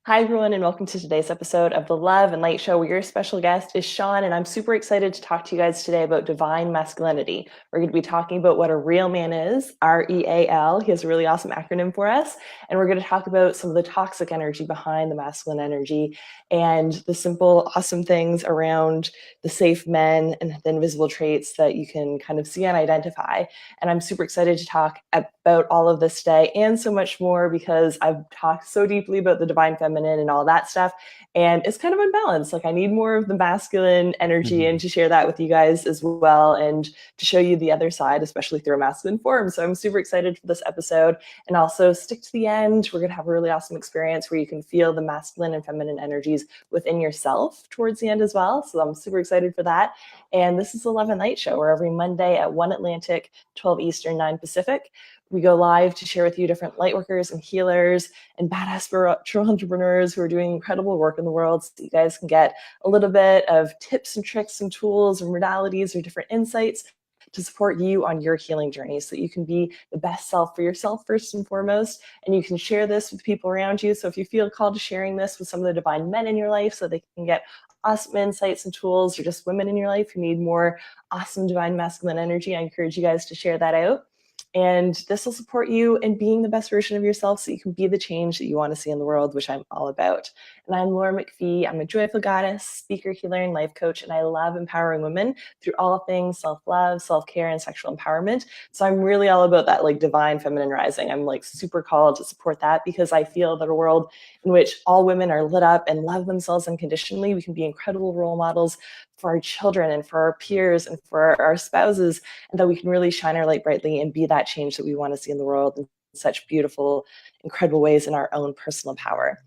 Hi, everyone, and welcome to today's episode of the Love and Light Show, where your special guest is Sean, and I'm super excited to talk to you guys today about divine masculinity. We're going to be talking about what a real man is, R.E.A.L. He has a really awesome acronym for us, and we're going to talk about some of the toxic energy behind the masculine energy and the simple, awesome things around the safe men and the invisible traits that you can kind of see and identify. And I'm super excited to talk about all of this today and so much more because I've talked so deeply about the divine feminine and all that stuff. And it's kind of unbalanced. Like I need more of the masculine energy and to share that with you guys as well and to show you the other side, especially through a masculine form. So I'm super excited for this episode. And also stick to the end. We're going to have a really awesome experience where you can feel the masculine and feminine energies within yourself towards the end as well. So I'm super excited for that. And this is the Love and Light Show, where every Monday at 1 Atlantic, 12 Eastern, 9 Pacific, we go live to share with you different light workers and healers and badass spiritual entrepreneurs who are doing incredible work in the world, so you guys can get a little bit of tips and tricks and tools and modalities or different insights to support you on your healing journey so that you can be the best self for yourself first and foremost, and you can share this with people around you. So if you feel called to sharing this with some of the divine men in your life so they can get awesome insights and tools, or just women in your life who need more awesome divine masculine energy, I encourage you guys to share that out. And this will support you in being the best version of yourself so you can be the change that you want to see in the world, which I'm all about. And I'm Laura McPhee. I'm a joyful goddess, speaker, healer, and life coach, and I love empowering women through all things self-love, self-care, and sexual empowerment. So I'm really all about that like divine feminine rising. I'm like super called to support that because I feel that a world in which all women are lit up and love themselves unconditionally, we can be incredible role models for our children and for our peers and for our spouses, and that we can really shine our light brightly and be that change that we want to see in the world in such beautiful, incredible ways in our own personal power.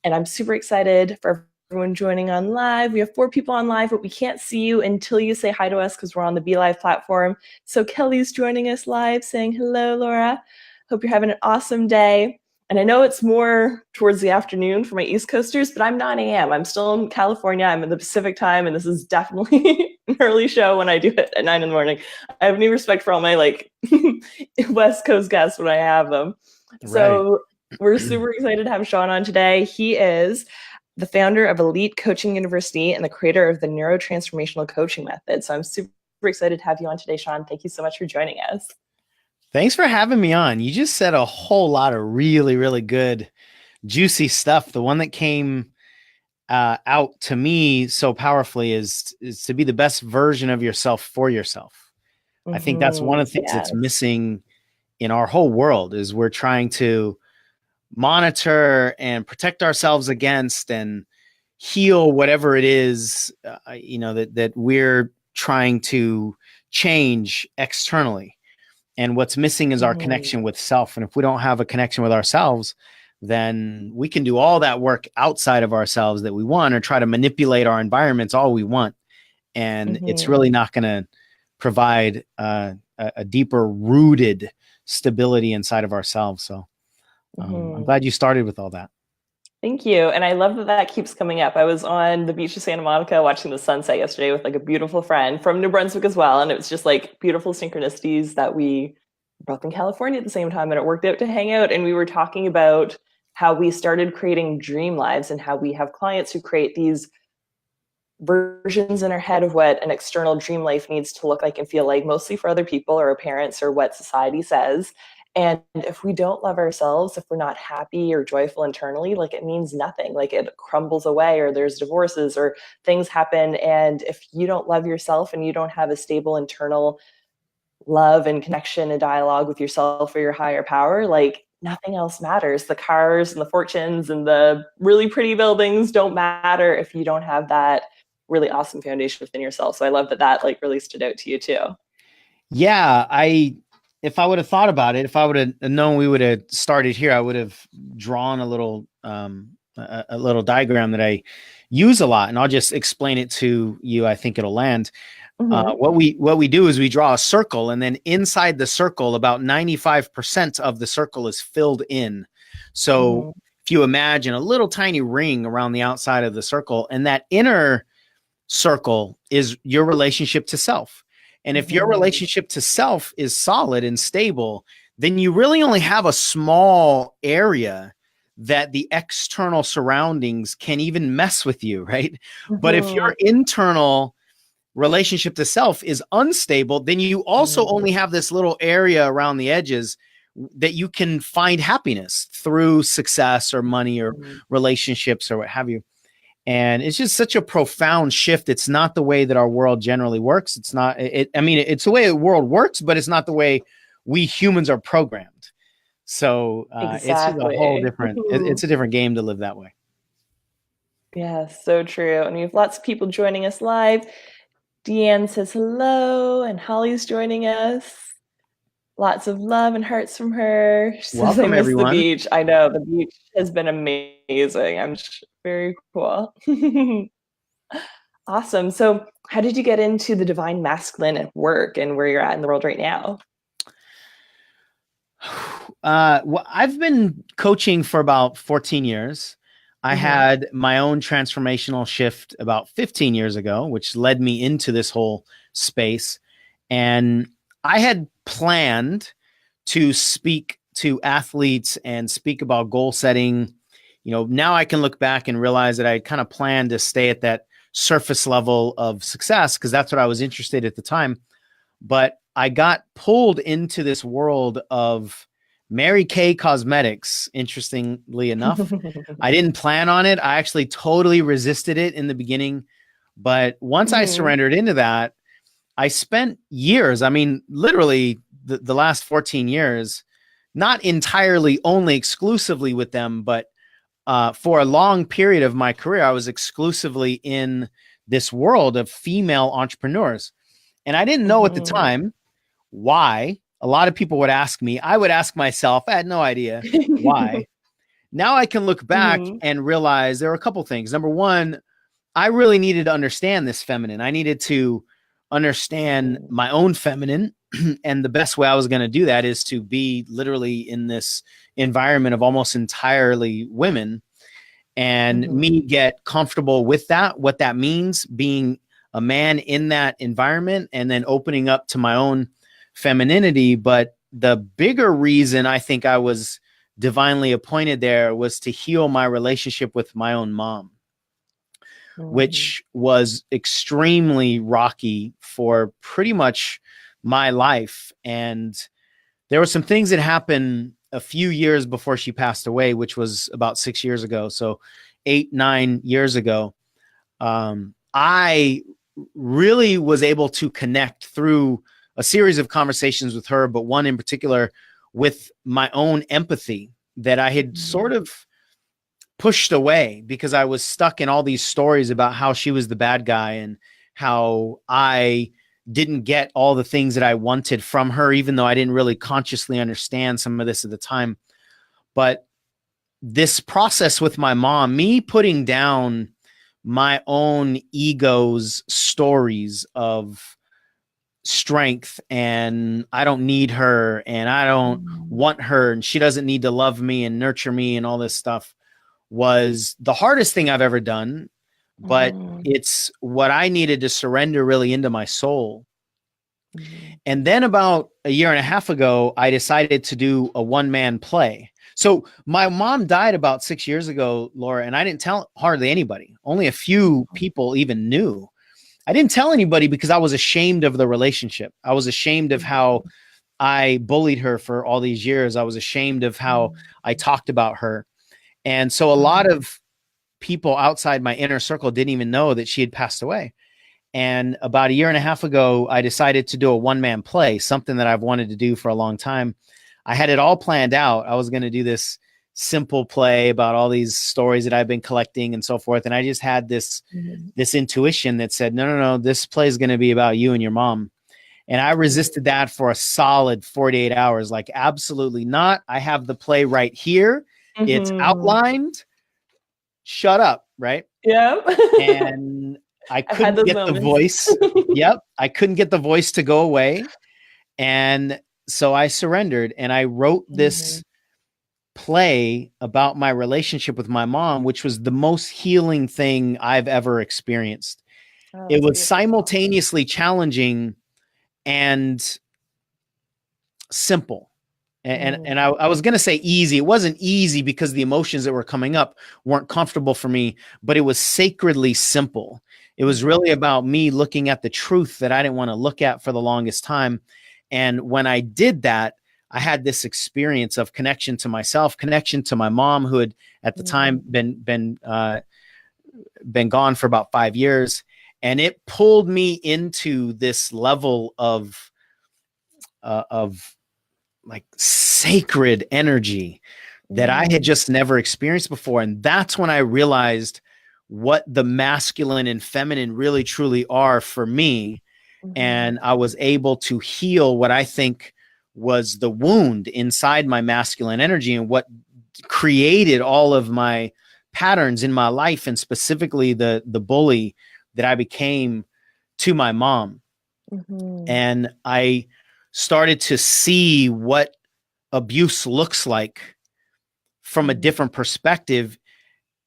And I'm super excited for everyone joining on live. We have 4 people on live, but we can't see you until you say hi to us because we're on the Be Live platform. So Kelly's joining us live saying, hello, Laura. Hope you're having an awesome day. And I know it's more towards the afternoon for my East Coasters, but I'm 9 a.m. I'm still in California. I'm in the Pacific time, and this is definitely an early show when I do it at 9 in the morning. I have any respect for all my like West Coast guests when I have them. Right. So we're super excited to have Sean on today. He is the founder of Elite Coaching University and the creator of the Neuro-Transformational Coaching method. So I'm super excited to have you on today, Sean. Thank you so much for joining us. Thanks for having me on. You just said a whole lot of really, really good, juicy stuff. The one that came out to me so powerfully is to be the best version of yourself for yourself. I think that's one of the things that's missing in our whole world is we're trying to monitor and protect ourselves against and heal whatever it is, that we're trying to change externally. And what's missing is our connection with self. And if we don't have a connection with ourselves, then we can do all that work outside of ourselves that we want or try to manipulate our environments all we want. And it's really not going to provide a deeper rooted stability inside of ourselves. So I'm glad you started with all that. Thank you. And I love that that keeps coming up. I was on the beach of Santa Monica watching the sunset yesterday with like a beautiful friend from New Brunswick as well. And it was just like beautiful synchronicities that we were both in California at the same time, and it worked out to hang out. And we were talking about how we started creating dream lives and how we have clients who create these versions in our head of what an external dream life needs to look like and feel like, mostly for other people or our parents or what society says. And if we don't love ourselves, if we're not happy or joyful internally, like it means nothing. Like it crumbles away, or there's divorces or things happen. And if you don't love yourself and you don't have a stable internal love and connection and dialogue with yourself or your higher power, like nothing else matters. The cars and the fortunes and the really pretty buildings don't matter if you don't have that really awesome foundation within yourself. So I love that that like really stood out to you too. Yeah, if I would have thought about it, if I would have known we would have started here, I would have drawn a little diagram that I use a lot, and I'll just explain it to you. I think it'll land. What we do is we draw a circle, and then inside the circle, about 95% of the circle is filled in. So if you imagine a little tiny ring around the outside of the circle, and that inner circle is your relationship to self. And if your relationship to self is solid and stable, then you really only have a small area that the external surroundings can even mess with you, right? But if Mhm. your internal relationship to self is unstable, then you also only have this little area around the edges that you can find happiness through success or money or Mhm. relationships or what have you. And it's just such a profound shift. It's not the way that our world generally works. It's not it, I mean, it's the way the world works, but it's not the way we humans are programmed. So it's just a whole Exactly. different it's a different game to live that way. Yeah, so true. And we have lots of people joining us live. Deanne says hello, and Holly's joining us. Lots of love and hearts from her. She says, I Welcome miss the everyone. beach. I know the beach has been amazing. Very cool. Awesome. So, how did you get into the divine masculine at work and where you're at in the world right now? Well, I've been coaching for about 14 years. I Hmm. had my own transformational shift about 15 years ago, which led me into this whole space. And I had planned to speak to athletes and speak about goal setting. You know, now I can look back and realize that I kind of planned to stay at that surface level of success because that's what I was interested in at the time. But I got pulled into this world of Mary Kay Cosmetics, interestingly enough. I didn't plan on it. I actually totally resisted it in the beginning. But once I Hmm. surrendered into that, I spent years, I mean, literally the last 14 years, not entirely only exclusively with them, but for a long period of my career, I was exclusively in this world of female entrepreneurs. And I didn't know at the Hmm. time why. A lot of people would ask me. I would ask myself, I had no idea why. Now I can look back Hmm. and realize there were a couple things. Number one, I really needed to understand this feminine. I needed to understand my own feminine. And the best way I was going to do that is to be literally in this environment of almost entirely women and Hmm. me get comfortable with that, what that means, being a man in that environment, and then opening up to my own femininity. But the bigger reason I think I was divinely appointed there was to heal my relationship with my own mom, Hmm. which was extremely rocky for pretty much my life. And there were some things that happened a few years before she passed away, which was about 6 years ago. So 8, 9 years ago, I really was able to connect through a series of conversations with her, but one in particular with my own empathy that I had sort of pushed away because I was stuck in all these stories about how she was the bad guy and how I didn't get all the things that I wanted from her, even though I didn't really consciously understand some of this at the time. But this process with my mom, me putting down my own ego's stories of strength and I don't need her and I don't want her and she doesn't need to love me and nurture me and all this stuff was the hardest thing I've ever done, but Hmm. it's what I needed to surrender really into my soul. Hmm. And then about a year and a half ago, I decided to do a one man play. So my mom died about 6 years ago, Laura, and I didn't tell hardly anybody. Only a few people even knew. I didn't tell anybody because I was ashamed of the relationship. I was ashamed of how I bullied her for all these years. I was ashamed of how I talked about her. And so a lot of people outside my inner circle didn't even know that she had passed away. And about a year and a half ago, I decided to do a one man play, something that I've wanted to do for a long time. I had it all planned out. I was going to do this simple play about all these stories that I've been collecting and so forth. And I just had this intuition that said, no, no, no, this play is going to be about you and your mom. And I resisted that for a solid 48 hours. Like, absolutely not. I have the play right here. It's Hmm. outlined. Shut up. Right. Yeah. And I I've had couldn't those get the moments. voice. Yep. I couldn't get the voice to go away. And so I surrendered and I wrote Hmm. this play about my relationship with my mom, which was the most healing thing I've ever experienced. Oh, It that's was beautiful. simultaneously challenging and simple. And I was going to say easy. It wasn't easy because the emotions that were coming up weren't comfortable for me, but it was sacredly simple. It was really about me looking at the truth that I didn't want to look at for the longest time. And when I did that, I had this experience of connection to myself, connection to my mom, who had at the time been gone for about 5 years. And it pulled me into this level of like sacred energy that I had just never experienced before. And that's when I realized what the masculine and feminine really truly are for me. And I was able to heal what I think was the wound inside my masculine energy and what created all of my patterns in my life, and specifically the bully that I became to my mom. And I started to see what abuse looks like from a different perspective.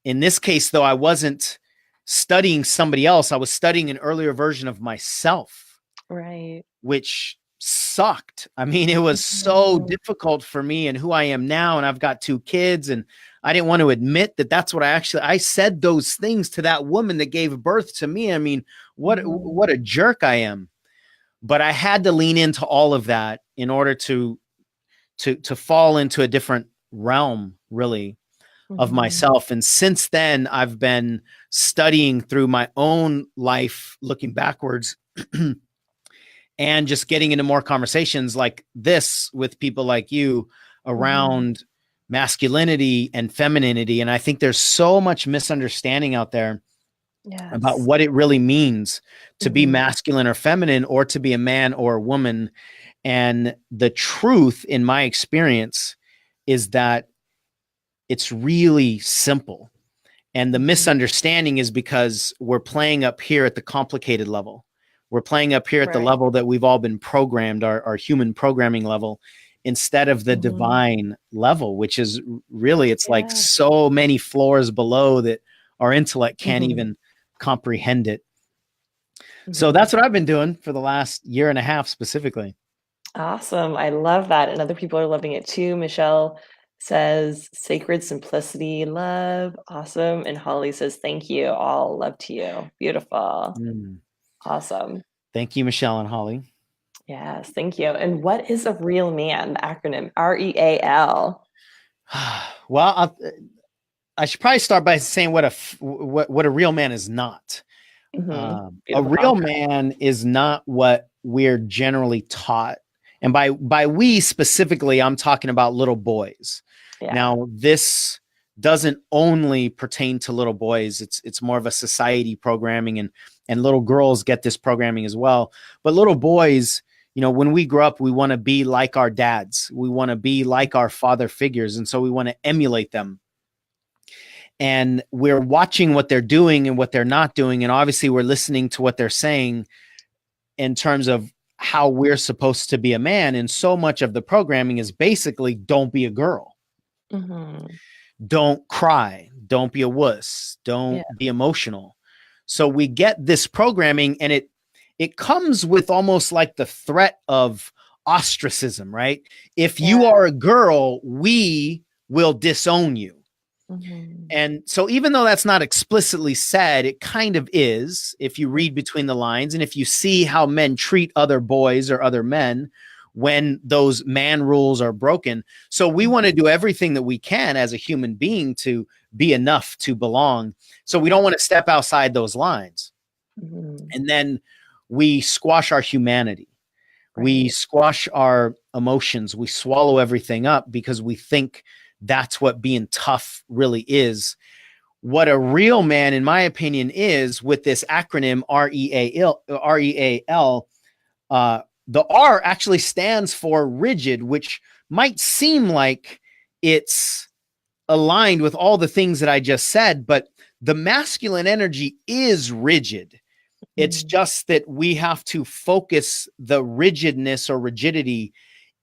In this case, though, I wasn't studying somebody else. I was studying an earlier version of myself, Right. which sucked. I mean, it was so difficult for me and who I am now. And I've got 2 kids, and I didn't want to admit that that's what I said those things to that woman that gave birth to me. I mean, what a jerk I am. But I had to lean into all of that in order to fall into a different realm, really, of myself. And since then, I've been studying through my own life, looking backwards, and just getting into more conversations like this with people like you around masculinity and femininity. And I think there's so much misunderstanding out there about what it really means to be masculine or feminine, or to be a man or a woman. And the truth, in my experience, is that it's really simple. And the misunderstanding is because we're playing up here at the complicated level. We're playing up here at the level that we've all been programmed, our human programming level, instead of the divine level, which is really, it's like so many floors below that our intellect can't even comprehend it. So that's what I've been doing for the last 1.5 years specifically. Awesome. I love that. And other people are loving it too. Michelle says, sacred simplicity, love. Awesome. And Holly says, thank you. All love to you. Beautiful. Awesome. Thank you, Michelle and Holly. Yes, thank you. And what is a real man? The acronym R.E.A.L. Well, I should probably start by saying what a real man is not. A real man is not what we're generally taught. And by we specifically, I'm talking about little boys. Now, this doesn't only pertain to little boys. It's more of a society programming, and little girls get this programming as well. But little boys, when we grow up, we want to be like our dads. We want to be like our father figures. And so we want to emulate them. And we're watching what they're doing and what they're not doing. And obviously we're listening to what they're saying in terms of how we're supposed to be a man. And so much of the programming is basically, don't be a girl. Don't cry. Don't be a wuss. Don't be emotional. So we get this programming, and it comes with almost like the threat of ostracism, right? If you are a girl, we will disown you. And so even though that's not explicitly said, it kind of is if you read between the lines, and if you see how men treat other boys or other men when those man rules are broken. So we want to do everything that we can as a human being to be enough to belong. So we don't want to step outside those lines. And then we squash our humanity. We squash our emotions. We swallow everything up because we think that's what being tough really is. What a real man, in my opinion, is with this acronym R.E.A.L. The R actually stands for rigid, which might seem like it's aligned with all the things that I just said, but the masculine energy is rigid. It's just that we have to focus the rigidness or rigidity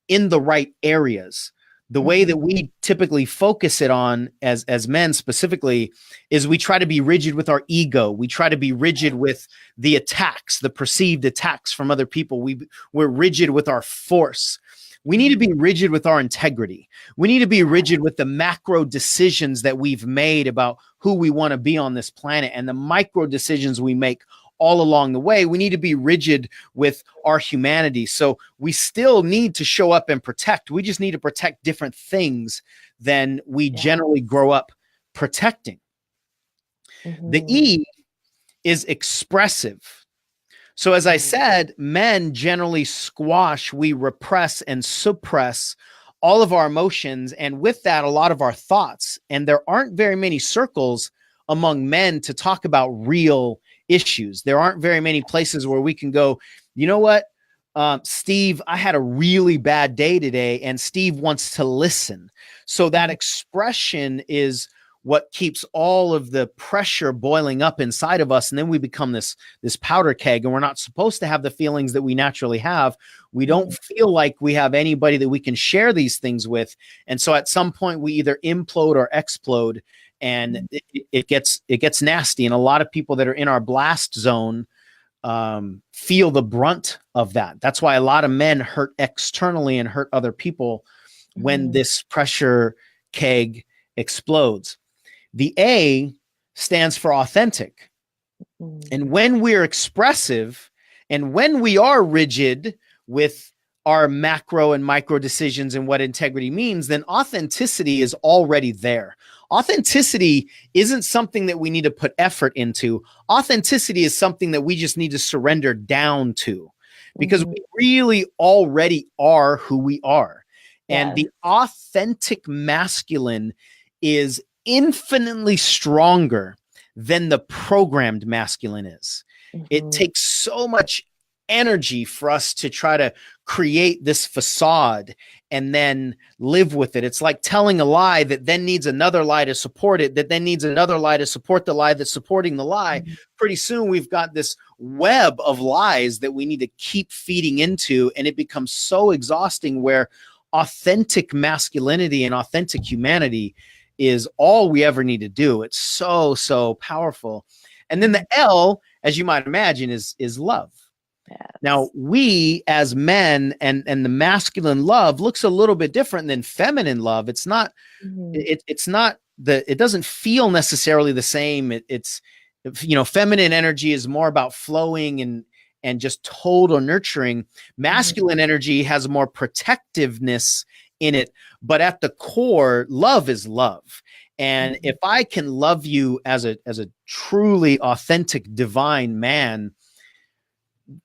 in the right areas. The way that we typically focus it on as men specifically is we try to be rigid with our ego. We try to be rigid with the attacks, the perceived attacks from other people. We're rigid with our force. We need to be rigid with our integrity. We need to be rigid with the macro decisions that we've made about who we want to be on this planet and the micro decisions we make all along the way. We need to be rigid with our humanity. So we still need to show up and protect. We just need to protect different things than we generally grow up protecting. The E is expressive. So as I said, men generally squash, we repress and suppress all of our emotions, and with that, a lot of our thoughts. And there aren't very many circles among men to talk about real issues. There aren't very many places where we can go, you know what, Steve, I had a really bad day today, and Steve wants to listen. So that expression is what keeps all of the pressure boiling up inside of us. And then we become this powder keg, and we're not supposed to have the feelings that we naturally have. We don't feel like we have anybody that we can share these things with. And so at some point we either implode or explode, and it gets nasty. And a lot of people that are in our blast zone feel the brunt of that. That's why a lot of men hurt externally and hurt other people when this pressure keg explodes. The A stands for authentic. And when we're expressive and when we are rigid with our macro and micro decisions and what integrity means, then authenticity is already there. Authenticity isn't something that we need to put effort into. Authenticity is something that we just need to surrender down to, because we really already are who we are. And the authentic masculine is infinitely stronger than the programmed masculine is. It takes so much energy for us to try to create this facade and then live with it. It's like telling a lie that then needs another lie to support it, that then needs another lie to support the lie that's supporting the lie. Pretty soon we've got this web of lies that we need to keep feeding into, and it becomes so exhausting, where authentic masculinity and authentic humanity is all we ever need to do. It's so, so powerful. And then the L, as you might imagine, is love. Now, we as men and the masculine love looks a little bit different than feminine love. It's not, it doesn't feel necessarily the same. It's, feminine energy is more about flowing and just total nurturing. Masculine energy has more protectiveness in it, but at the core, love is love. And if I can love you as a truly authentic divine man,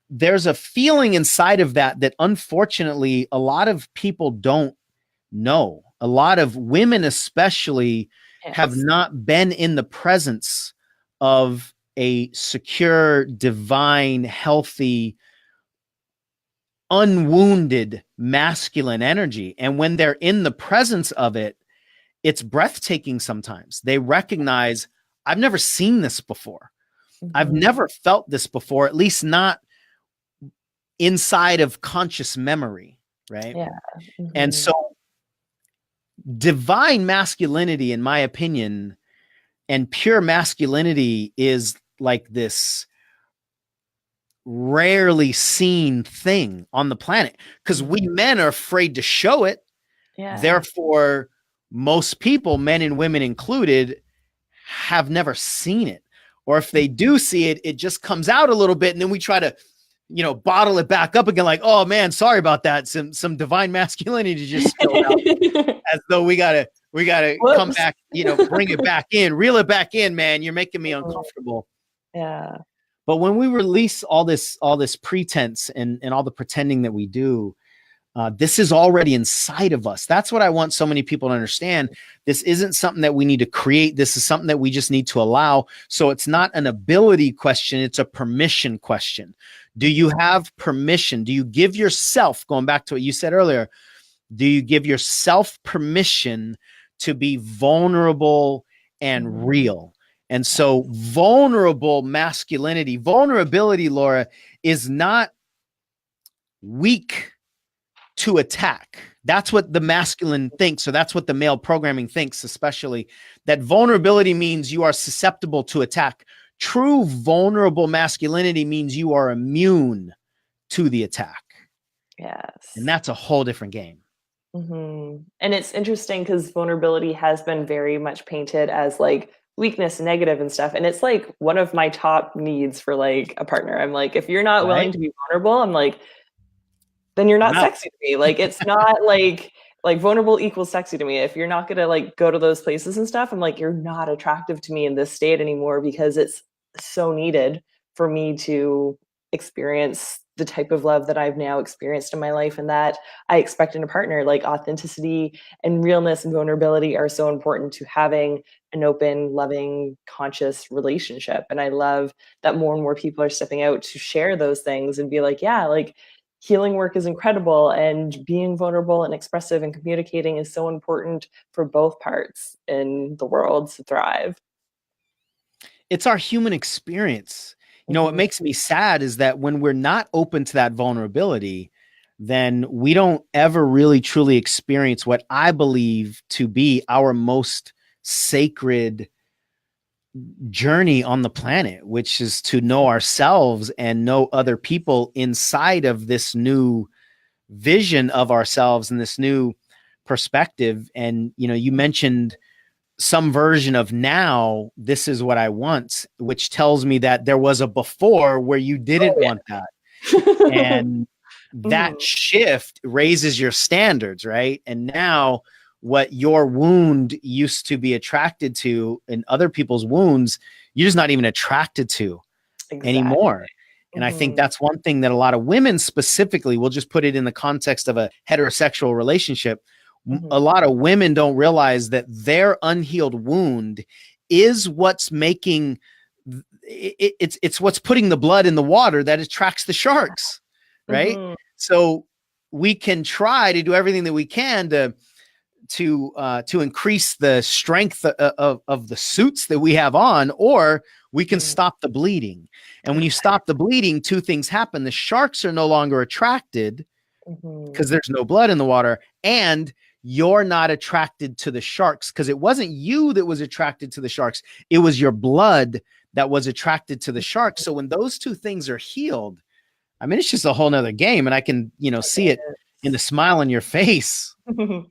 there's a feeling inside of that unfortunately a lot of people don't know. A lot of women especially have not been in the presence of a secure, divine, healthy, unwounded masculine energy. And when they're in the presence of it, it's breathtaking sometimes. They recognize, I've never seen this before. I've never felt this before, at least not inside of conscious memory, right? And so divine masculinity, in my opinion, and pure masculinity is like this rarely seen thing on the planet, because we men are afraid to show it. Therefore, most people, men and women included, have never seen it. Or if they do see it, it just comes out a little bit, and then we try to, bottle it back up again. Like, oh man, sorry about that. Some divine masculinity just spilled out, as though we gotta come back, bring it back in, reel it back in, man. You're making me uncomfortable. But when we release all this pretense and all the pretending that we do, this is already inside of us. That's what I want so many people to understand. This isn't something that we need to create. This is something that we just need to allow. So it's not an ability question. It's a permission question. Do you have permission? Do you give yourself, going back to what you said earlier, do you give yourself permission to be vulnerable and real? And so vulnerability, Laura, is not weak to attack. That's what the masculine thinks. So that's what the male programming thinks, especially, that vulnerability means you are susceptible to attack. True vulnerable masculinity means you are immune to the attack. And Yes. that's a whole different game. And it's interesting because vulnerability has been very much painted as like weakness, negative and stuff. And it's like one of my top needs for like a partner. I'm like, if you're not Right? willing to be vulnerable, I'm like, then you're I'm not out. sexy to me. Like it's not like vulnerable equals sexy to me. If you're not gonna like go to those places and stuff, I'm like, you're not attractive to me in this state anymore because it's so needed for me to experience the type of love that I've now experienced in my life and that I expect in a partner. Like authenticity and realness and vulnerability are so important to having an open, loving, conscious relationship. And I love that more and more people are stepping out to share those things and be like, yeah, like healing work is incredible and being vulnerable and expressive and communicating is so important for both parts in the world to thrive. It's our human experience. What Mhm. makes me sad is that when we're not open to that vulnerability, then we don't ever really truly experience what I believe to be our most sacred journey on the planet, which is to know ourselves and know other people inside of this new vision of ourselves and this new perspective. And, you mentioned some version of now, this is what I want, which tells me that there was a before where you didn't Oh, want that. yeah. And that Mhm. shift raises your standards, right? And now what your wound used to be attracted to and other people's wounds, you're just not even attracted to Exactly. anymore. And I think Mhm. that's one thing that a lot of women specifically, we'll just put it in the context of a heterosexual relationship. A Mhm. lot of women don't realize that their unhealed wound is what's making it's what's putting the blood in the water that attracts the sharks, right? Mhm. So we can try to do everything that we can to increase the strength of the suits that we have on, or we can Mhm. stop the bleeding. And when you Exactly. stop the bleeding, two things happen: the sharks are no longer attracted Mhm. because there's no blood in the water, and you're not attracted to the sharks because it wasn't you that was attracted to the sharks, it was your blood that was attracted to the sharks. So when those two things are healed, I mean, it's just a whole nother game, and I can see it It in the smile on your face. is.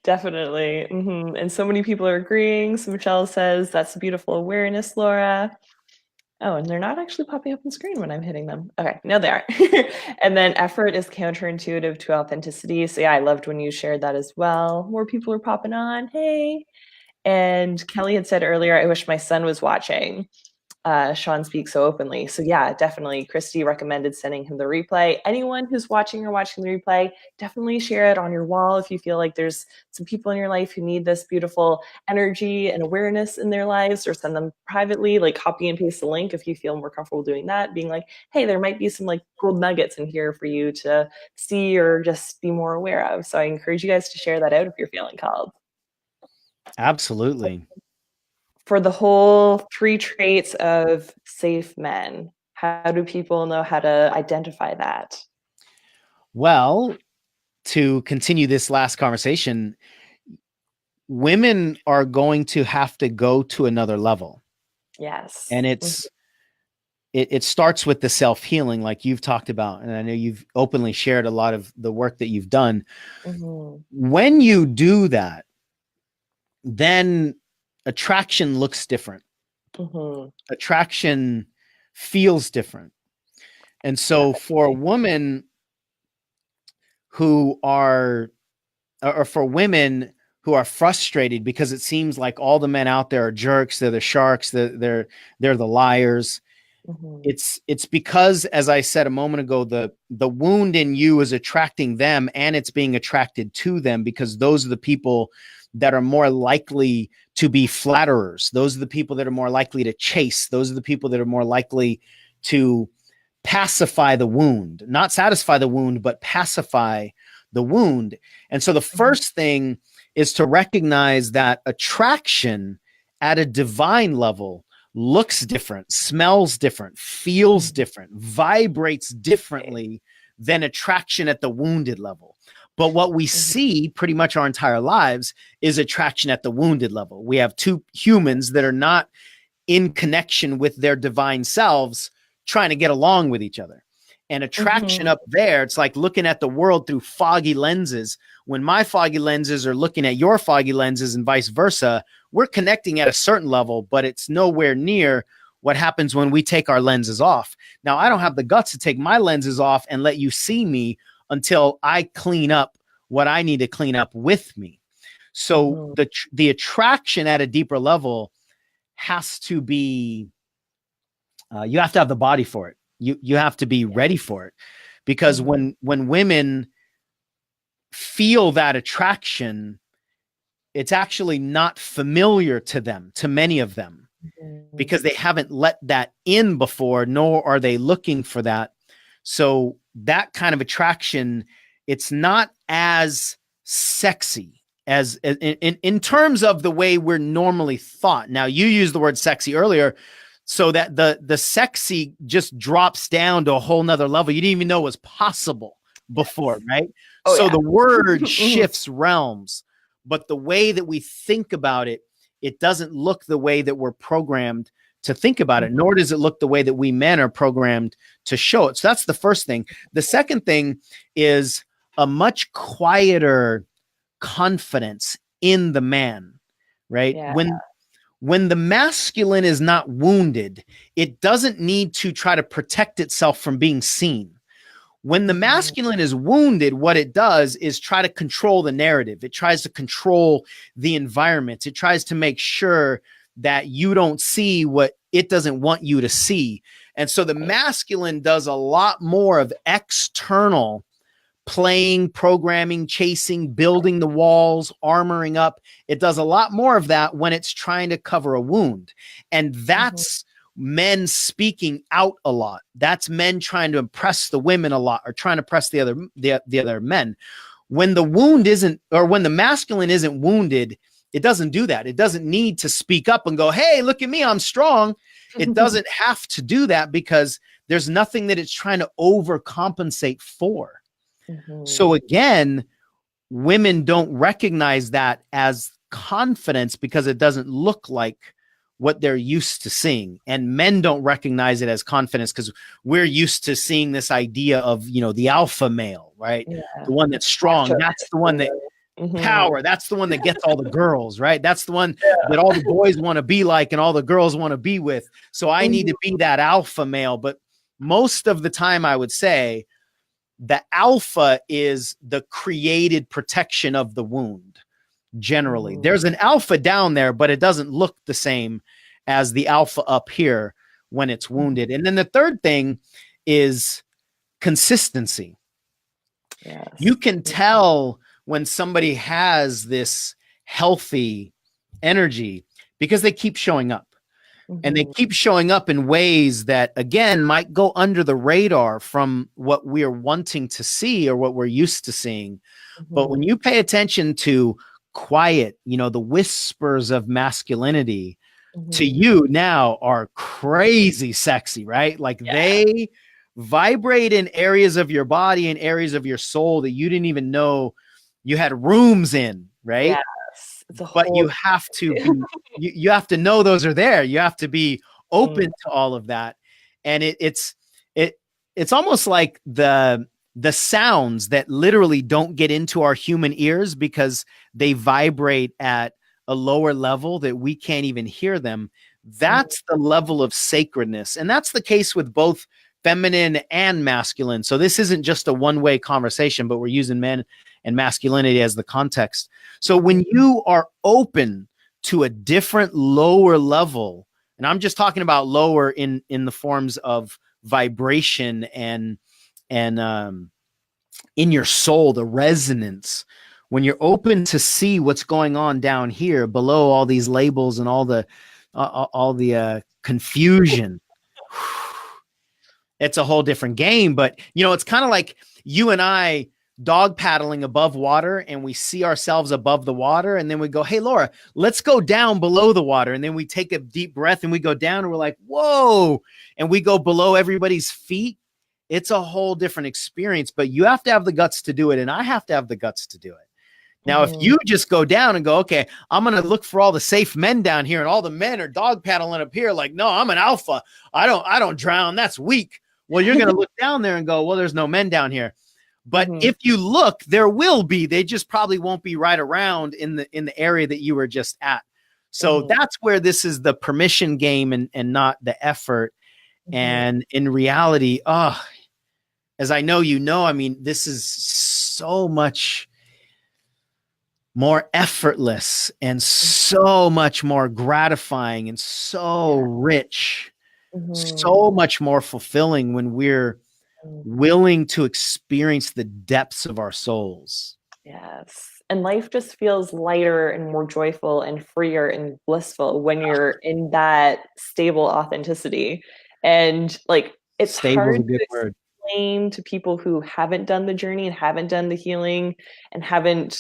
Definitely. And so many people are agreeing. So Michelle says, that's beautiful awareness, Laura. Oh, and they're not actually popping up on screen when I'm hitting them. Okay, no, they are. And then effort is counterintuitive to authenticity. So yeah, I loved when you shared that as well. More people are popping on. Hey. And Kelly had said earlier, I wish my son was watching. Sean speaks so openly. So yeah, definitely. Christy recommended sending him the replay. Anyone who's watching the replay, definitely share it on your wall if you feel like there's some people in your life who need this beautiful energy and awareness in their lives, or send them privately, like copy and paste the link if you feel more comfortable doing that, being like, hey, there might be some like gold nuggets in here for you to see or just be more aware of. So I encourage you guys to share that out if you're feeling called. Absolutely. For the whole 3 traits of safe men, how do people know how to identify that? Well, to continue this last conversation, women are going to have to go to another level. Yes. And it starts with the self-healing, like you've talked about. And I know you've openly shared a lot of the work that you've done. Mm-hmm. When you do that, then attraction looks different. Mm-hmm. Attraction feels different. And so for Definitely. women who are, or for women who are frustrated because it seems like all the men out there are jerks, they're the sharks, they're the liars. Mm-hmm. It's because, as I said a moment ago, the wound in you is attracting them, and it's being attracted to them because those are the people that are more likely to be flatterers. Those are the people that are more likely to chase. Those are the people that are more likely to pacify the wound, not satisfy the wound, but pacify the wound. And so the first thing is to recognize that attraction at a divine level looks different, smells different, feels Mm-hmm. different, vibrates differently than attraction at the wounded level. But what we Mm-hmm. see pretty much our entire lives is attraction at the wounded level. We have two humans that are not in connection with their divine selves trying to get along with each other. and attraction up there. It's like looking at the world through foggy lenses. When my foggy lenses are looking at your foggy lenses and vice versa, we're connecting at a certain level, but it's nowhere near what happens when we take our lenses off. Now, I don't have the guts to take my lenses off and let you see me until I clean up what I need to clean up with me. So the attraction at a deeper level has to be, you have to have the body for it. You have to be ready for it, because when women feel that attraction, it's actually not familiar to them, to many of them, because they haven't let that in before, nor are they looking for that. So that kind of attraction, it's not as sexy as in terms of the way we're normally thought. Now, you used the word sexy earlier, so that the sexy just drops down to a whole nother level you didn't even know was possible before, right? So the word shifts realms, but the way that we think about it, it doesn't look the way that we're programmed to think about it, nor does it look the way that we men are programmed to show it. So that's the first thing. The second thing is a much quieter confidence in the man, right? Yeah. When the masculine is not wounded, it doesn't need to try to protect itself from being seen. When the masculine is wounded, what it does is try to control the narrative. It tries to control the environment. It tries to make sure that you don't see what it doesn't want you to see. And so the masculine does a lot more of external playing, programming, chasing, building the walls, armoring up. It does a lot more of that when it's trying to cover a wound. And that's men speaking out a lot. That's men trying to impress the women a lot, or trying to impress the other men. When the wound isn't, or when the masculine isn't wounded, it doesn't do that. It doesn't need to speak up and go, hey, look at me, I'm strong. It doesn't have to do that, because there's nothing that it's trying to overcompensate for. So again, women don't recognize that as confidence because it doesn't look like what they're used to seeing. And men don't recognize it as confidence because we're used to seeing this idea of, you know, the alpha male, right? Yeah. The one that's strong. That's the one that power. That's the one that gets all the girls, right? That's the one that all the boys want to be like and all the girls want to be with. So I need to be that alpha male. But most of the time, I would say the alpha is the created protection of the wound. Generally, there's an alpha down there, but it doesn't look the same as the alpha up here when it's wounded. And then the third thing is consistency. Yes. You can tell when somebody has this healthy energy because they keep showing up. And they keep showing up in ways that, again, might go under the radar from what we're wanting to see or what we're used to seeing. But when you pay attention to quiet, you know, the whispers of masculinity to you now are crazy sexy, right? Like they vibrate in areas of your body and areas of your soul that you didn't even know you had rooms in, right? Yeah. But you have to be, you have to know those are there. You have to be open to all of that. And it's almost like the sounds that literally don't get into our human ears because they vibrate at a lower level that we can't even hear them. That's the level of sacredness. And that's the case with both feminine and masculine. So this isn't just a one-way conversation, but we're using men and masculinity as the context. So when you are open to a different lower level, and I'm just talking about lower in the forms of vibration and in your soul, the resonance, when you're open to see what's going on down here below all these labels and all the confusion, it's a whole different game. But you know, it's kind of like you and I dog paddling above water, and we see ourselves above the water, and then we go, hey, Laura, let's go down below the water. And then we take a deep breath and we go down and we're like, whoa, and we go below everybody's feet. It's a whole different experience, but you have to have the guts to do it. And I have to have the guts to do it. Now, if you just go down and go, okay, I'm going to look for all the safe men down here and all the men are dog paddling up here. Like, no, I'm an alpha. I don't drown. That's weak. well, you're going to look down there and go, well, there's no men down here. But Mhm, if you look, there will be. They just probably won't be right around in the area that you were just at. So mhm, that's where this is the permission game and not the effort. mhm. And in reality, as I know, I mean, this is so much more effortless and so much more gratifying and so Yeah. rich, Mhm, so much more fulfilling when we're mhm. willing to experience the depths of our souls. Yes. And life just feels lighter and more joyful and freer and blissful when you're in that stable authenticity. And like it's Stable is hard a to good word. explain to people who haven't done the journey and haven't done the healing and haven't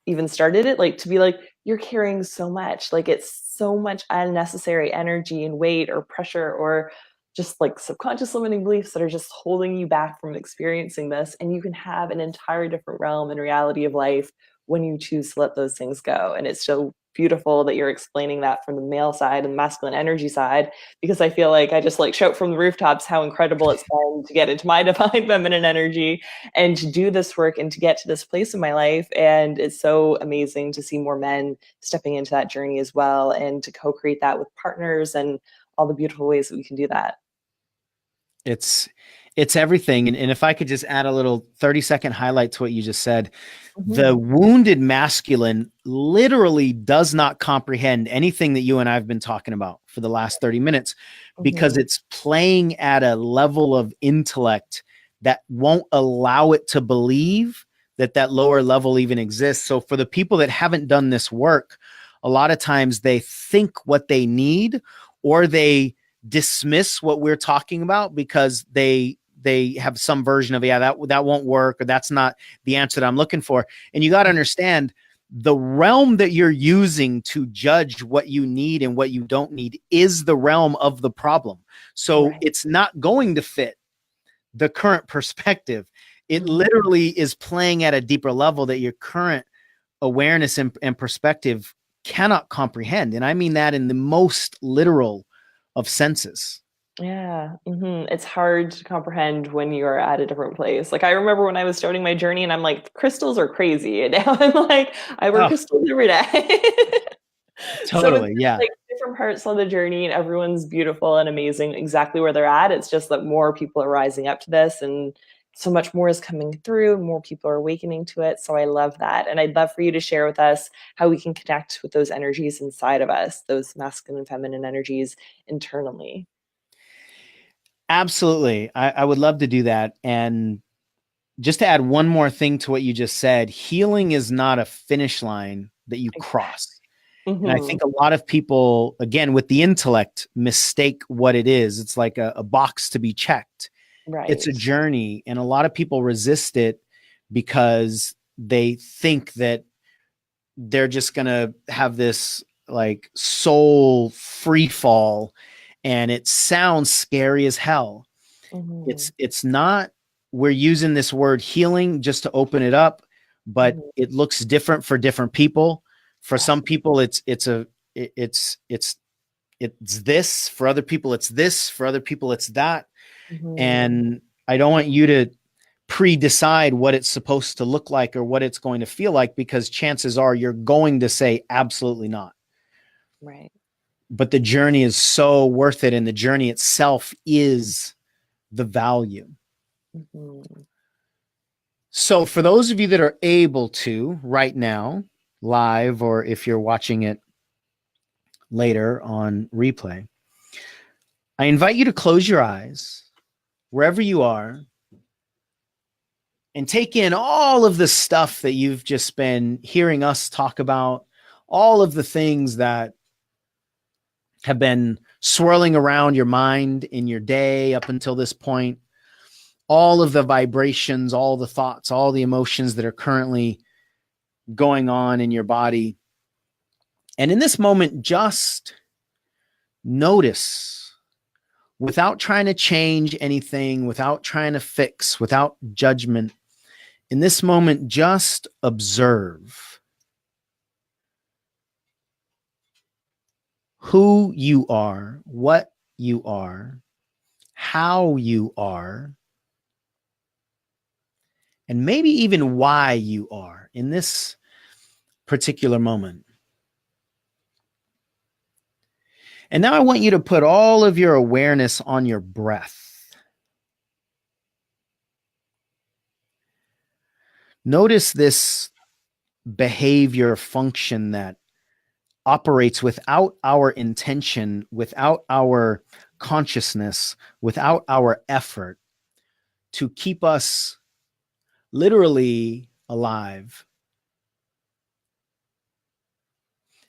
even started it, like to be like, you're carrying so much. Like it's so much unnecessary energy and weight or pressure or just like subconscious limiting beliefs that are just holding you back from experiencing this. And you can have an entire different realm and reality of life when you choose to let those things go. And it's so beautiful that you're explaining that from the male side and the masculine energy side, because I feel like I just like shout from the rooftops how incredible it's been to get into my divine feminine energy and to do this work and to get to this place in my life. And it's so amazing to see more men stepping into that journey as well and to co-create that with partners and all the beautiful ways that we can do that. It's it's everything. And if I could just add a little 30-second highlight to what you just said, the Mhm. wounded masculine literally does not comprehend anything that you and I've been talking about for the last 30 minutes because Mhm. it's playing at a level of intellect that won't allow it to believe that that lower level even exists. So for the people that haven't done this work, a lot of times they think what they need, or they dismiss what we're talking about because they have some version of, yeah, that won't work, or that's not the answer that I'm looking for. And you got to understand, the realm that you're using to judge what you need and what you don't need is the realm of the problem. So Right. it's not going to fit the current perspective. It Mhm. literally is playing at a deeper level that your current awareness and perspective cannot comprehend. And I mean that in the most literal of senses. Yeah, it's hard to comprehend when you're at a different place. Like I remember when I was starting my journey and I'm like, crystals are crazy. And now I'm like, I wear Oh, crystals every day. So it's totally. just Yeah. like different parts of the journey and everyone's beautiful and amazing exactly where they're at. It's just that more people are rising up to this and so much more is coming through, more people are awakening to it. So I love that. And I'd love for you to share with us how we can connect with those energies inside of us, those masculine and feminine energies internally. Absolutely. I would love to do that. And just to add one more thing to what you just said, healing is not a finish line that you cross. And I Mhm. think a lot of people, again, with the intellect, mistake what it is. It's like a box to be checked. It's a Right. journey. And a lot of people resist it because they think that they're just going to have this like soul free fall. And it sounds scary as hell. Mhm. It's not. We're using this word healing just to open it up, but Mhm. it looks different for different people. For some Definitely. people it's this, for other people it's this, for other people it's that. Mhm. And I don't want you to pre-decide what it's supposed to look like or what it's going to feel like, because chances are you're going to say absolutely not. Right. But the journey is so worth it, and the journey itself is the value. Mhm. So, for those of you that are able to right now, live, or if you're watching it later on replay, I invite you to close your eyes wherever you are and take in all of the stuff that you've just been hearing us talk about, all of the things that have been swirling around your mind in your day up until this point, all of the vibrations, all the thoughts, all the emotions that are currently going on in your body. And in this moment, just notice, without trying to change anything, without trying to fix, without judgment. In this moment, just observe who you are, what you are, how you are, and maybe even why you are in this particular moment. And now I want you to put all of your awareness on your breath. Notice this behavior function that operates without our intention, without our consciousness, without our effort to keep us literally alive.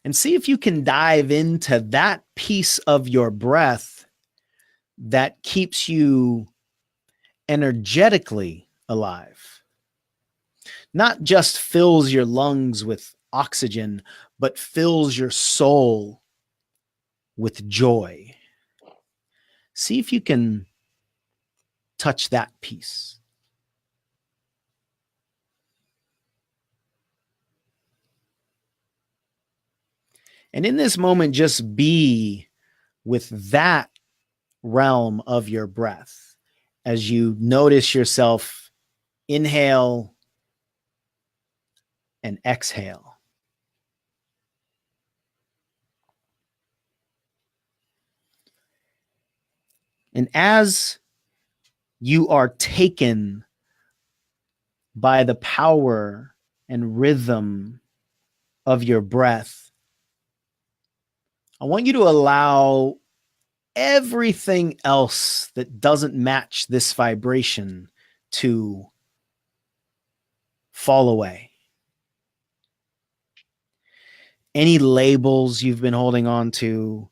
And see if you can dive into that piece of your breath that keeps you energetically alive. Not just fills your lungs with oxygen, but fills your soul with joy. See if you can touch that piece. And in this moment, just be with that realm of your breath as you notice yourself inhale and exhale. And as you are taken by the power and rhythm of your breath, I want you to allow everything else that doesn't match this vibration to fall away. Any labels you've been holding on to,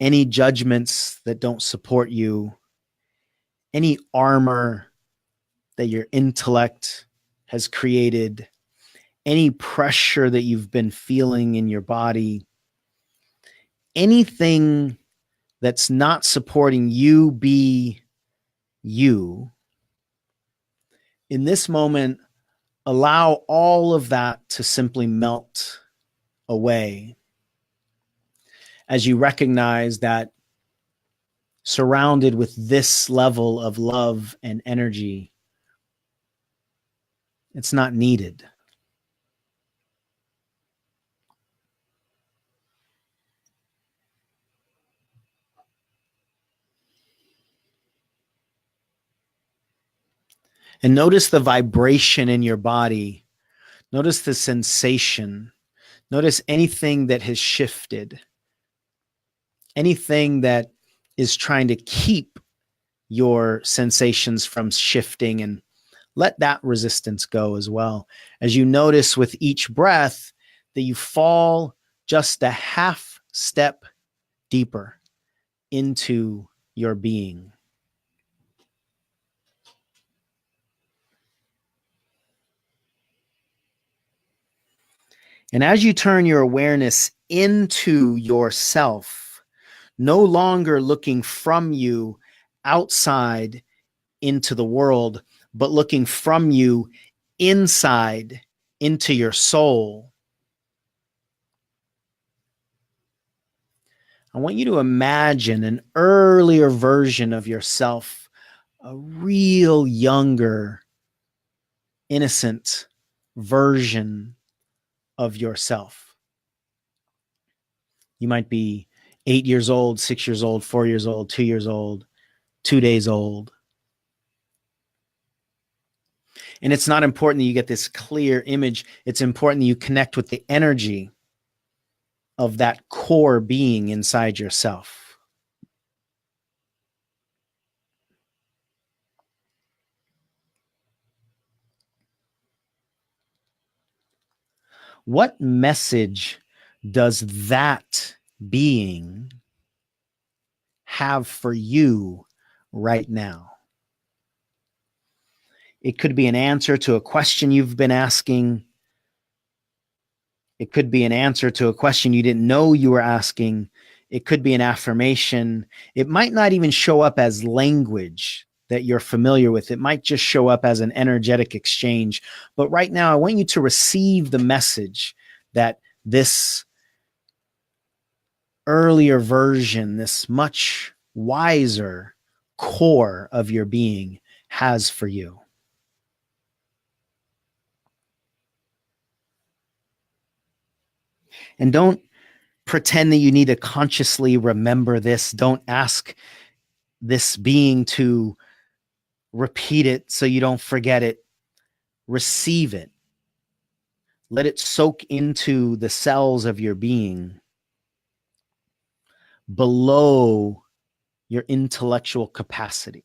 any judgments that don't support you, any armor that your intellect has created, any pressure that you've been feeling in your body, anything that's not supporting you be you. In this moment, allow all of that to simply melt away as you recognize that surrounded with this level of love and energy, it's not needed. And notice the vibration in your body. Notice the sensation. Notice anything that has shifted, anything that is trying to keep your sensations from shifting, and let that resistance go as well. As you notice with each breath that you fall just a half step deeper into your being. And as you turn your awareness into yourself, no longer looking from you outside into the world, but looking from you inside into your soul, I want you to imagine an earlier version of yourself, a real younger, innocent version of yourself. You might be 8 years old, 6 years old, 4 years old, 2 years old, 2 days old. And it's not important that you get this clear image. It's important that you connect with the energy of that core being inside yourself. What message does that being have for you right now? It could be an answer to a question you've been asking. It could be an answer to a question you didn't know you were asking. It could be an affirmation. It might not even show up as language that you're familiar with. It might just show up as an energetic exchange. But right now, I want you to receive the message that this earlier version, this much wiser, core of your being has for you. And don't pretend that you need to consciously remember this. Don't ask this being to repeat it so you don't forget it. Receive it. Let it soak into the cells of your being below your intellectual capacity.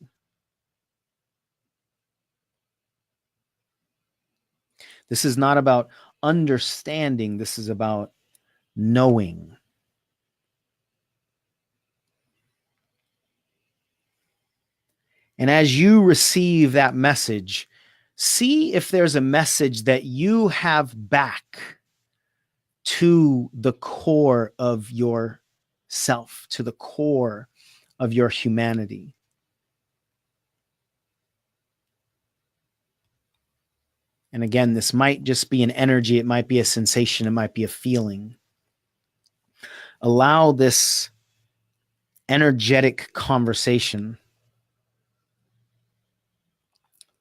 This is not about understanding. This is about knowing. And as you receive that message, see if there's a message that you have back to the core of your self, to the core of your humanity. And again, this might just be an energy, it might be a sensation, it might be a feeling. Allow this energetic conversation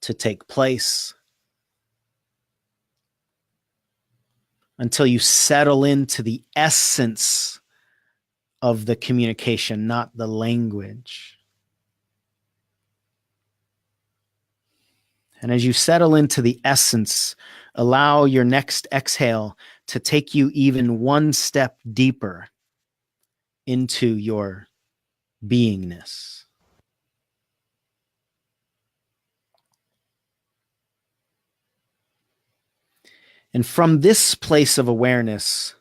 to take place until you settle into the essence of the communication, not the language. And as you settle into the essence, allow your next exhale to take you even one step deeper into your beingness. And from this place of awareness,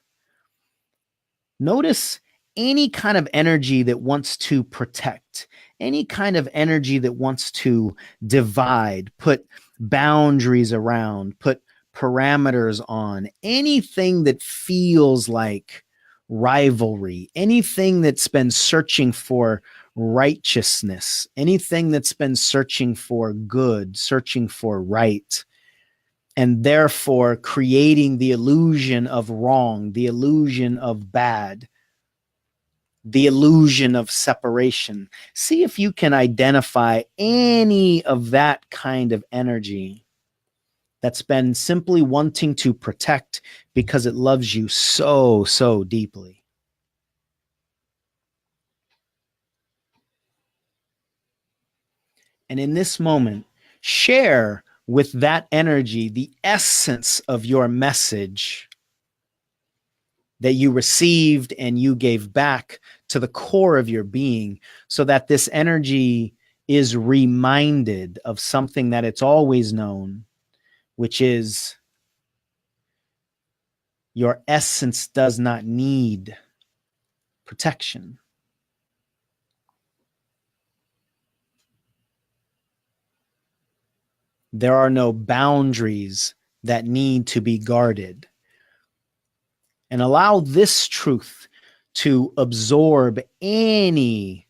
notice any kind of energy that wants to protect, any kind of energy that wants to divide, put boundaries around, put parameters on, anything that feels like rivalry, anything that's been searching for righteousness, anything that's been searching for good, searching for right, and therefore creating the illusion of wrong, the illusion of bad, the illusion of separation. See if you can identify any of that kind of energy that's been simply wanting to protect because it loves you so, so deeply. And in this moment, share with that energy the essence of your message that you received and you gave back to the core of your being, so that this energy is reminded of something that it's always known, which is your essence does not need protection. There are no boundaries that need to be guarded. And allow this truth to absorb any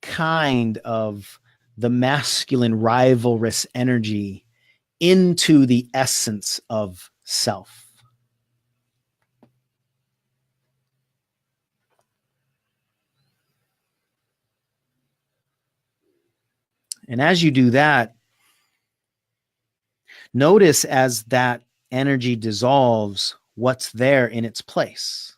kind of the masculine rivalrous energy into the essence of self. And as you do that, notice as that energy dissolves, what's there in its place.